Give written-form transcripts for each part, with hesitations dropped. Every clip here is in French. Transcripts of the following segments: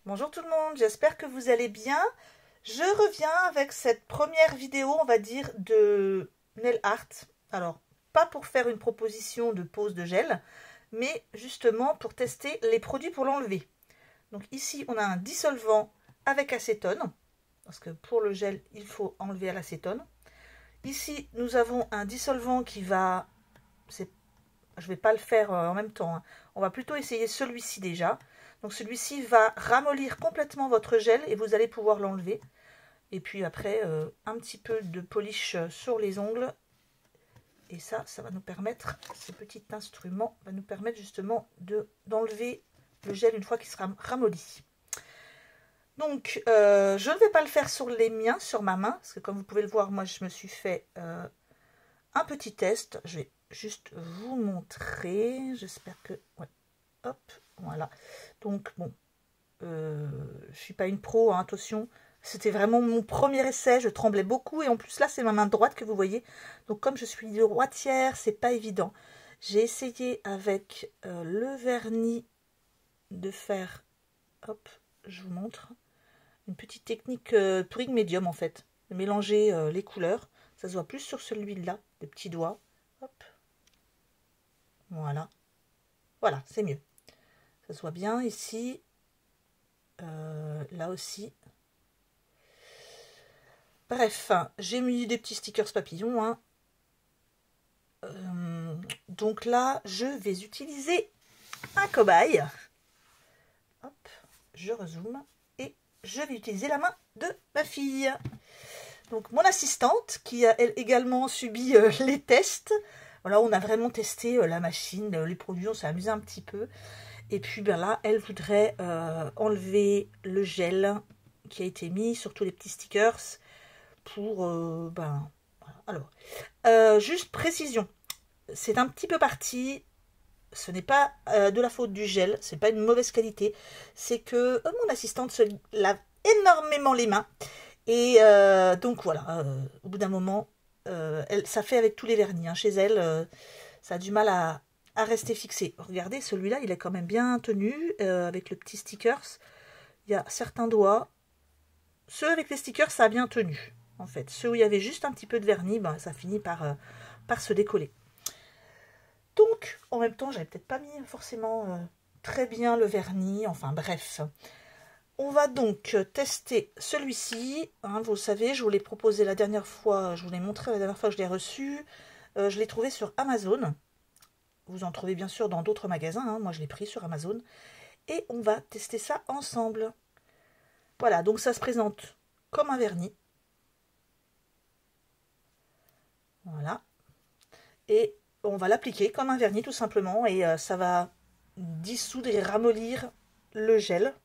Bonjour tout le monde, j'espère que vous allez bien. Je reviens avec cette première vidéo, on va dire, de nail art. Alors, pas pour faire une proposition de pose de gel, mais justement pour tester les produits pour l'enlever. Donc ici, on a un dissolvant avec acétone, parce que pour le gel, il faut enlever à l'acétone. Ici, nous avons un dissolvant qui va... Je ne vais pas le faire en même temps, hein. On va plutôt essayer celui-ci déjà. Donc celui-ci va ramollir complètement votre gel et vous allez pouvoir l'enlever. Et puis après, un petit peu de polish sur les ongles. Et ça va nous permettre, ce petit instrument va nous permettre justement d'enlever le gel une fois qu'il sera ramolli. Donc, je ne vais pas le faire sur les miens, sur ma main, parce que comme vous pouvez le voir, moi je me suis fait un petit test. Je vais juste vous montrer. J'espère que... Ouais. Hop, voilà. Donc, bon, je suis pas une pro, hein, attention. C'était vraiment mon premier essai. Je tremblais beaucoup. Et en plus, là, c'est ma main droite que vous voyez. Donc, comme je suis droitière, c'est pas évident. J'ai essayé avec le vernis de faire... Hop, je vous montre. Une petite technique Touring médium, en fait. De mélanger les couleurs. Ça se voit plus sur celui-là, des petits doigts. Hop. Voilà. Voilà, c'est mieux. Ça se voit bien ici. Là aussi. Bref, j'ai mis des petits stickers papillons. Hein. Donc là, je vais utiliser un cobaye. Hop, je rezoome. Et je vais utiliser la main de ma fille. Donc mon assistante, qui a elle également subi les tests. Voilà, on a vraiment testé la machine, les produits, on s'est amusé un petit peu. Et puis ben là, elle voudrait enlever le gel qui a été mis sur tous les petits stickers pour... ben, voilà. Alors, juste précision, c'est un petit peu parti. Ce n'est pas de la faute du gel, c'est pas une mauvaise qualité. C'est que mon assistante se lave énormément les mains. Et donc voilà, au bout d'un moment, ça fait avec tous les vernis. Hein. Chez elle, ça a du mal à rester fixé. Regardez, celui-là, il est quand même bien tenu avec le petit stickers. Il y a certains doigts. Ceux avec les stickers, ça a bien tenu. En fait, ceux où il y avait juste un petit peu de vernis, ben, ça finit par se décoller. Donc, en même temps, j'avais peut-être pas mis forcément très bien le vernis. Enfin, bref. On va donc tester celui-ci. Hein, vous le savez, je vous l'ai proposé la dernière fois. Je vous l'ai montré la dernière fois que je l'ai reçu. Je l'ai trouvé sur Amazon. Vous en trouvez bien sûr dans d'autres magasins. Hein. Moi, je l'ai pris sur Amazon. Et on va tester ça ensemble. Voilà, donc ça se présente comme un vernis. Voilà. Et on va l'appliquer comme un vernis tout simplement. Et ça va dissoudre et ramollir le gel.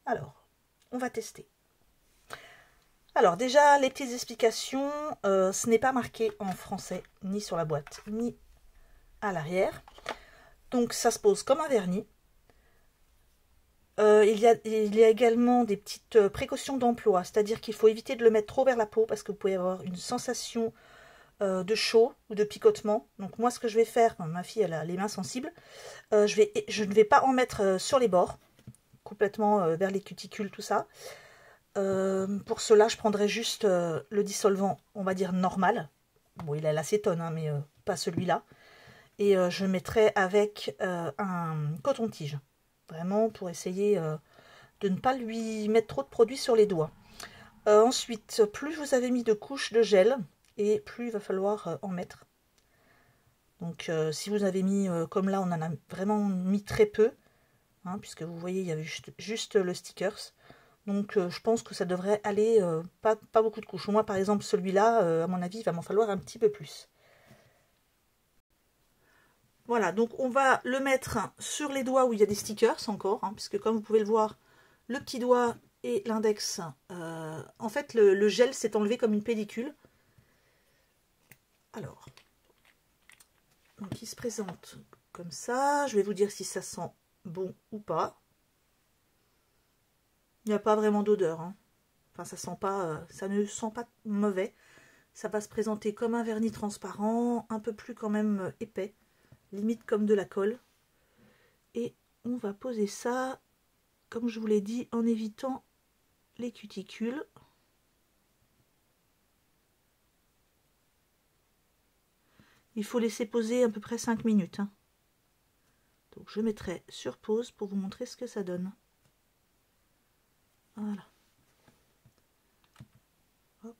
Alors, on va tester. Alors déjà, les petites explications. Ce n'est pas marqué en français, ni sur la boîte, ni à l'arrière. Donc ça se pose comme un vernis. Il y a également des petites précautions d'emploi, c'est-à-dire qu'il faut éviter de le mettre trop vers la peau parce que vous pouvez avoir une sensation de chaud ou de picotement. Donc moi, ce que je vais faire, ma fille elle a les mains sensibles, je ne vais pas en mettre sur les bords, complètement vers les cuticules, tout ça. Pour cela, je prendrai juste le dissolvant, on va dire normal. Bon, il a l'acétone, hein, mais pas celui-là. Et je mettrai avec un coton-tige. Vraiment pour essayer de ne pas lui mettre trop de produits sur les doigts. Ensuite, plus vous avez mis de couches de gel, et plus il va falloir en mettre. Donc si vous avez mis, comme là, on en a vraiment mis très peu, hein, puisque vous voyez, il y avait juste le stickers. Donc je pense que ça devrait aller pas beaucoup de couches. Moi par exemple celui-là, à mon avis, il va m'en falloir un petit peu plus. Voilà, donc on va le mettre sur les doigts où il y a des stickers encore, hein, puisque comme vous pouvez le voir, le petit doigt et l'index, en fait le gel s'est enlevé comme une pellicule. Alors, donc il se présente comme ça. Je vais vous dire si ça sent bon ou pas. Il n'y a pas vraiment d'odeur, hein. Enfin, ça ne sent pas mauvais. Ça va se présenter comme un vernis transparent, un peu plus quand même épais, limite comme de la colle. Et on va poser ça comme je vous l'ai dit, en évitant les cuticules. Il faut laisser poser à peu près 5 minutes. Hein. Donc je mettrai sur pause pour vous montrer ce que ça donne. Voilà. Hop,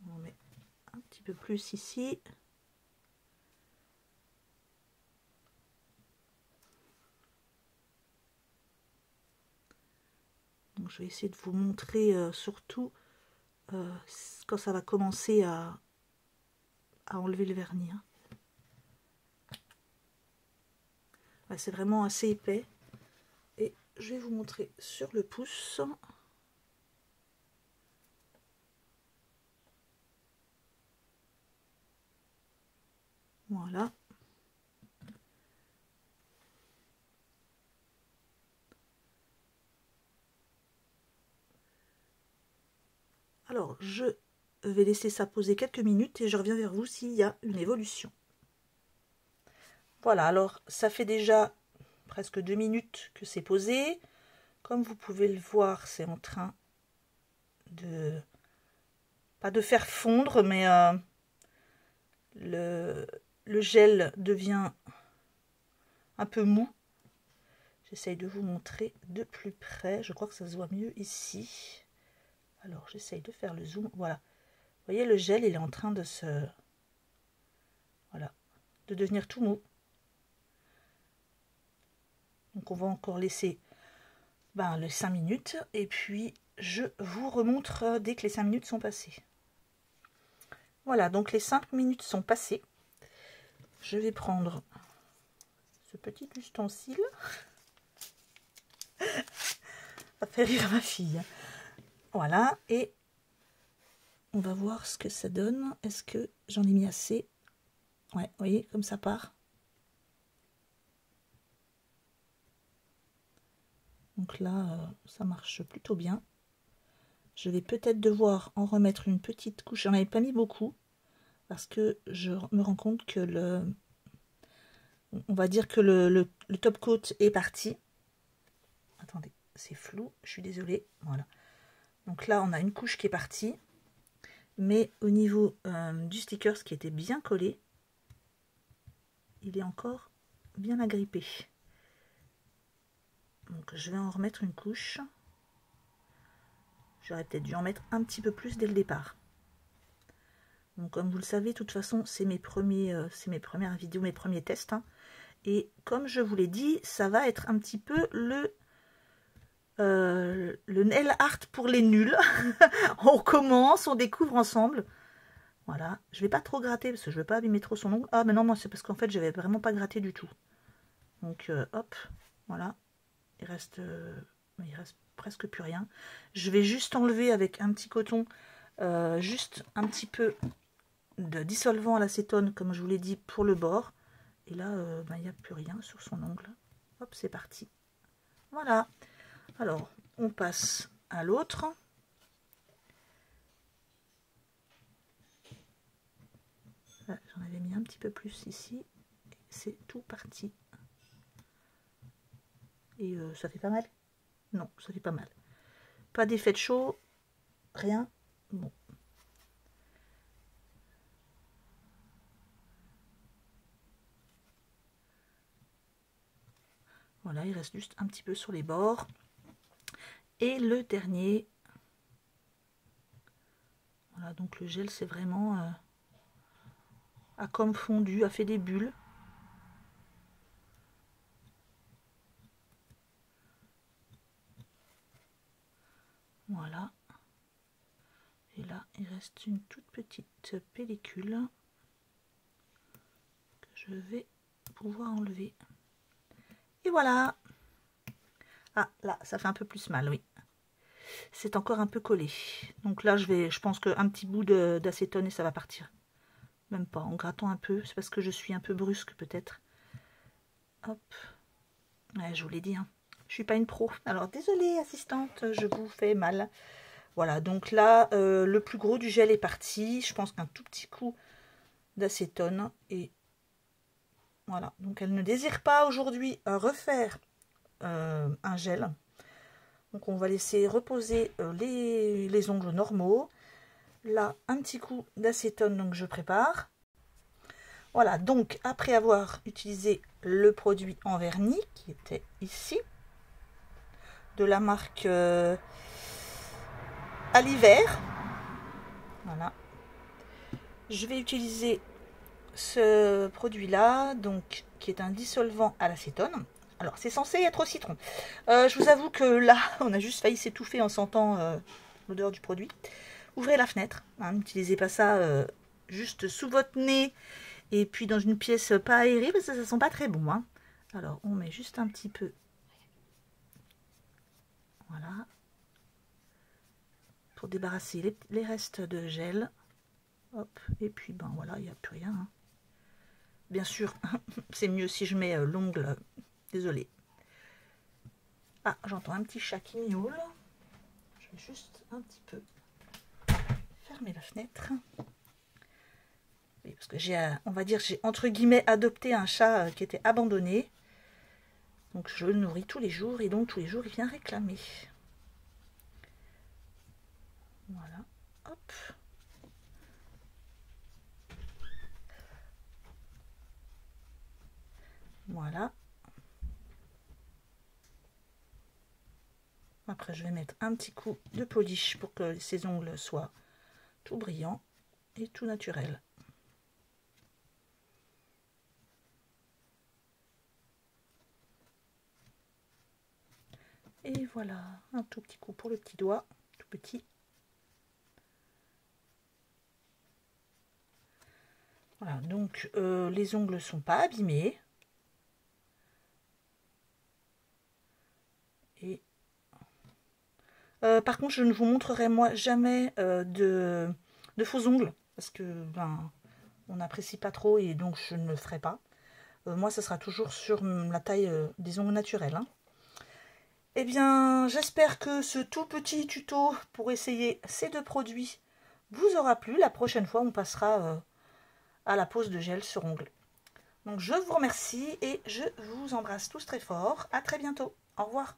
on en met un petit peu plus ici. Donc je vais essayer de vous montrer surtout quand ça va commencer à enlever le vernis. Hein. Ouais, c'est vraiment assez épais. Et je vais vous montrer sur le pouce. Voilà. Alors, je vais laisser ça poser quelques minutes et je reviens vers vous s'il y a une évolution. Voilà, alors ça fait déjà presque 2 minutes que c'est posé. Comme vous pouvez le voir, c'est en train de... pas de faire fondre, mais le gel devient un peu mou. J'essaye de vous montrer de plus près. Je crois que ça se voit mieux ici. Alors, j'essaye de faire le zoom. Voilà. Vous voyez, le gel, il est en train de se... Voilà. De devenir tout mou. Donc, on va encore laisser les 5 minutes. Et puis, je vous remontre dès que les 5 minutes sont passées. Voilà, donc les 5 minutes sont passées. Je vais prendre ce petit ustensile. Ça fait rire ma fille. Voilà, et on va voir ce que ça donne. Est-ce que j'en ai mis assez? Ouais, vous voyez, comme ça part. Donc là, ça marche plutôt bien. Je vais peut-être devoir en remettre une petite couche. J'en avais pas mis beaucoup, parce que je me rends compte que on va dire que le top coat est parti. Attendez, c'est flou, je suis désolée. Voilà. Donc là, on a une couche qui est partie. Mais au niveau du sticker, qui était bien collé, il est encore bien agrippé. Donc je vais en remettre une couche. J'aurais peut-être dû en mettre un petit peu plus dès le départ. Donc comme vous le savez, de toute façon, c'est mes premières vidéos, mes premiers tests. Hein. Et comme je vous l'ai dit, ça va être un petit peu le nail art pour les nuls. On commence, on découvre ensemble. Voilà, je vais pas trop gratter parce que je veux pas abîmer trop son ongle. Ah mais non, moi c'est parce qu'en fait, je vais vraiment pas gratter du tout. Donc hop, voilà. Il reste presque plus rien. Je vais juste enlever avec un petit coton, juste un petit peu de dissolvant à l'acétone, comme je vous l'ai dit, pour le bord. Et là, il n'y a plus rien sur son ongle. Hop, c'est parti. Voilà. Alors, on passe à l'autre. J'en avais mis un petit peu plus ici. C'est tout parti. Et ça fait pas mal? Non, ça fait pas mal. Pas d'effet de chaud, rien. Bon. Voilà, il reste juste un petit peu sur les bords. Et le dernier. Voilà, donc le gel, c'est vraiment a comme fondu, a fait des bulles. Voilà. Et là, il reste une toute petite pellicule que je vais pouvoir enlever. Et voilà. Ah, là, ça fait un peu plus mal, oui. C'est encore un peu collé. Donc là, je pense qu'un petit bout d'acétone et ça va partir. Même pas, en grattant un peu. C'est parce que je suis un peu brusque, peut-être. Hop. Ouais, je vous l'ai dit, hein. Je suis pas une pro. Alors, désolée, assistante, je vous fais mal. Voilà, donc là, le plus gros du gel est parti. Je pense qu'un tout petit coup d'acétone. Et voilà, donc elle ne désire pas aujourd'hui refaire un gel. Donc on va laisser reposer les ongles normaux. Là, un petit coup d'acétone, donc je prépare. Voilà, donc après avoir utilisé le produit en vernis qui était ici, de la marque à l'hiver, voilà, je vais utiliser ce produit là, donc qui est un dissolvant à l'acétone. Alors c'est censé être au citron. Je vous avoue que là on a juste failli s'étouffer en sentant l'odeur du produit. Ouvrez la fenêtre, hein, n'utilisez pas ça juste sous votre nez et puis dans une pièce pas aérée parce que ça sent pas très bon, hein. Alors on met juste un petit peu, voilà, pour débarrasser les restes de gel. Hop, et puis ben voilà, il n'y a plus rien, hein. Bien sûr, c'est mieux si je mets l'ongle, désolé. Ah, j'entends un petit chat qui miaule. Je vais juste un petit peu fermer la fenêtre. Oui, parce que j'ai, on va dire, j'ai entre guillemets adopté un chat qui était abandonné. Donc je le nourris tous les jours et donc tous les jours il vient réclamer. Voilà, hop. Voilà. Après je vais mettre un petit coup de polish pour que ses ongles soient tout brillants et tout naturels. Et voilà, un tout petit coup pour le petit doigt, tout petit. Voilà, donc les ongles ne sont pas abîmés. Et par contre, je ne vous montrerai moi jamais de faux ongles parce que ben, on n'apprécie pas trop et donc je ne le ferai pas. Moi, ce sera toujours sur la taille des ongles naturels, hein. Eh bien, j'espère que ce tout petit tuto pour essayer ces deux produits vous aura plu. La prochaine fois, on passera à la pose de gel sur ongles. Donc, je vous remercie et je vous embrasse tous très fort. À très bientôt. Au revoir.